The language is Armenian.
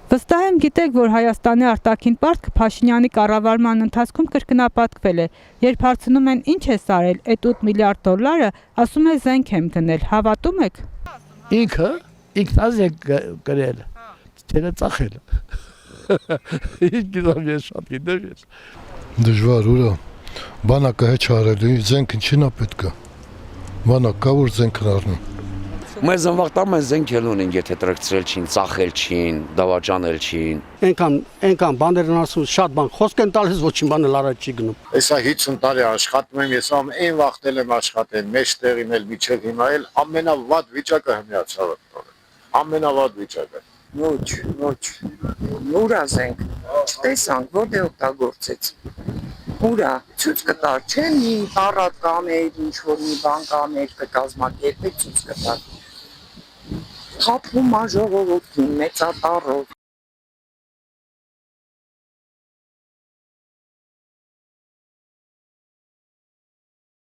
Վստահ եմ գիտեք, որ Հայաստանի արտաքին պարտքը Փաշինյանի կառավարման ընթացքում կրկնապատկվել է, երբ հարցնում են ինչ ես արել, այդ 8 միլիարդ դոլարը, ասում է զենք եմ գնել, հավատում եք։ Ինքնազ է գրել, չերը ծախել։ Ինչ գիտեմ ես շատ գիտեմ ես։ Դժվար ուրա, բանակը հեչ արելի, զենք ինչին է պետք է, բանակ կա որ զենքն առնում։ Մեզ զնվաղտամ են զենք էլ ունեն, եթե տրկցրել չին, ծախել չին, դավաճանել չին։ Ենքան բաներն ասում շատ բան, խոսք են տալիս ոչին բան էլ առաջ չի գնում։ Հեսա 50 տարի աշխատում եմ, ես այն վաղտել եմ աշխատել, մեջտեղին էլ միջև հիմա էլ ամենավատ վիճակը հմիացավ տորը։ Ամենավատ վիճակը։ Ոչ, ուրա զենք, չտեսանք, որտեղ օգտագործեց։ Ուրա, ցույց կտար, չէ՞ մի տարած կաներ, ինչ-որ մի բան կաներ, կկազմակերպեք ցույց կտար։ Թափում ա ժողովրդին մեծատառով։